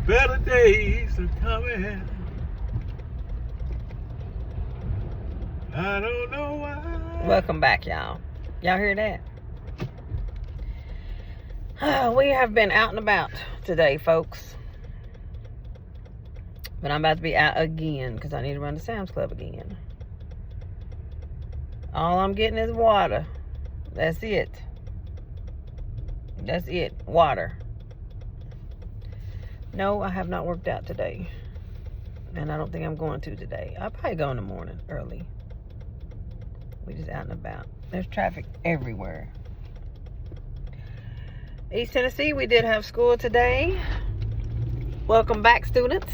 Better days are coming. I don't know why. Welcome back, y'all. Y'all hear that? We have been out and about today, folks. But I'm about to be out again because I need to run to Sam's Club again. All I'm getting is water. That's it. That's it. Water. No, I have not worked out today. And I don't think I'm going to today. I'll probably go in the morning early. We just out and about. There's traffic everywhere. East Tennessee, we did have school today. Welcome back, students.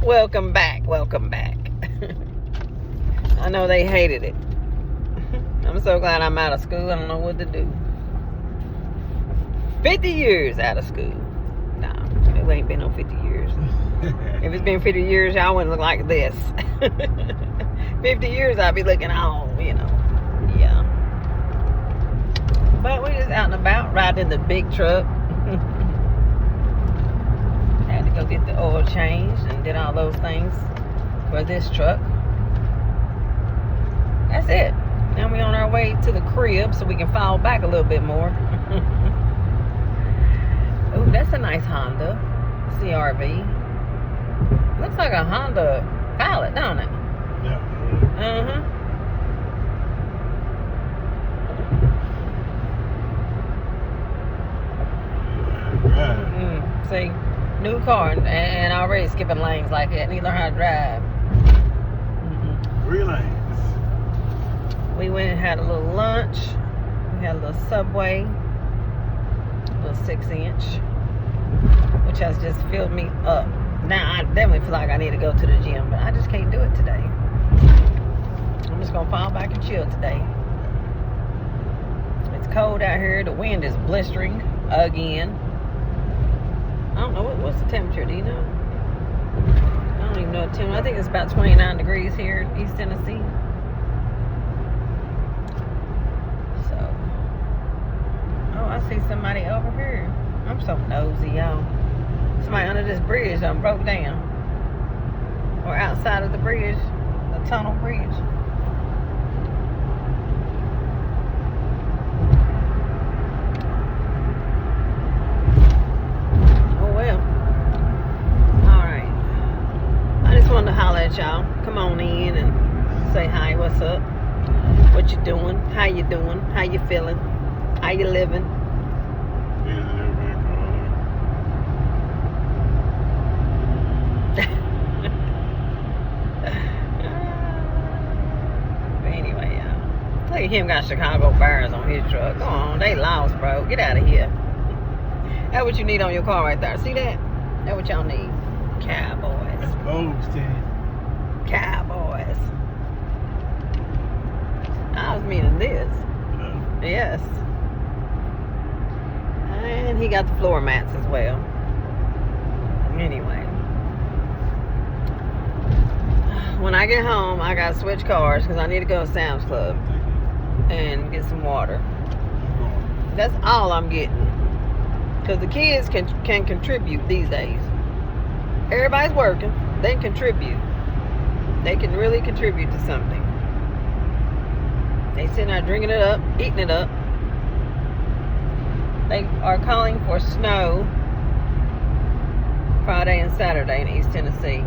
Welcome back. Welcome back. I know they hated it. I'm so glad I'm out of school. I don't know what to do. 50 years out of school. Nah, it ain't been no 50 years. If it's been 50 years, y'all wouldn't look like this. 50 years, I'd be looking all, yeah. But we just out and about, riding the big truck. Had to go get the oil changed and did all those things for this truck. That's it. Now we on our way to the crib so we can fall back a little bit more. Oh, that's a nice Honda CRV. Looks like a Honda Pilot, don't it? Yeah. Right. See, new car and already skipping lanes like that. Need to learn how to drive. 3 lanes. We went and had a little lunch. We had a little Subway, a little 6-inch, which has just filled me up. Now I definitely feel like I need to go to the gym, but I just can't do it today. I'm just gonna fall back and chill today. It's cold out here. The wind is blistering again. I don't know what's the temperature. Do you know? I don't even know the temperature. I think it's about 29 degrees here in East Tennessee. So, oh, I see somebody over here. I'm so nosy, y'all. Somebody under this bridge done broke down. Or outside of the bridge, the tunnel bridge. Oh well. Alright. I just wanted to holler at y'all. Come on in and say hi, what's up? What you doing? How you doing? How you feeling? How you living? Anyway, look at him got Chicago Bears on his truck. Come on, they lost, bro. Get out of here. That's what you need on your car right there. See that? That's what y'all need. Cowboys. That's Bogues, Tim. Cowboys. I was meaning this. Yes. And he got the floor mats as well. Anyway. When I get home, I gotta switch cars because I need to go to Sam's Club and get some water. That's all I'm getting. Because the kids can contribute these days. Everybody's working. They contribute. They can really contribute to something. They sitting there drinking it up, eating it up. They are calling for snow Friday and Saturday in East Tennessee.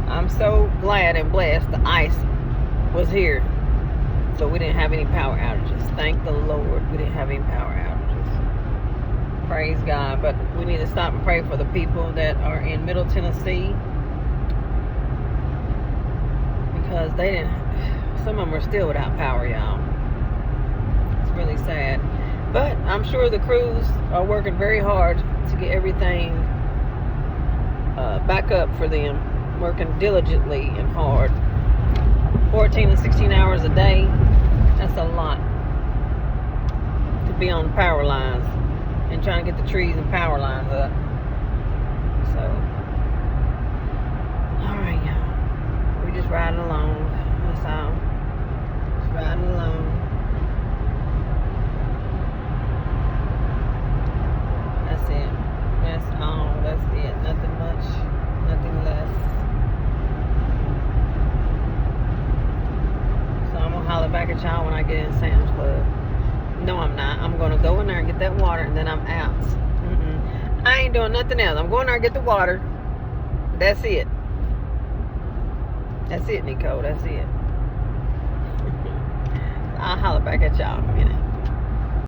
I'm so glad and blessed the ice was here, so we didn't have any power outages. Thank the Lord we didn't have any power outages. Praise God. But we need to stop and pray for the people that are in Middle Tennessee, because they didn't, some of them are still without power, y'all. It's really sad. But I'm sure the crews are working very hard to get everything back up for them. Working diligently and hard. 14 to 16 hours a day. That's a lot to be on the power lines and trying to get the trees and power lines up. So, alright, y'all. We're just riding along. That's all. Just riding along. That's it. back at y'all when I get in Sam's Club. No, I'm not. I'm going to go in there and get that water, and then I'm out. I ain't doing nothing else. I'm going there and get the water. That's it. That's it, Nico. That's it. I'll holler back at y'all in a minute.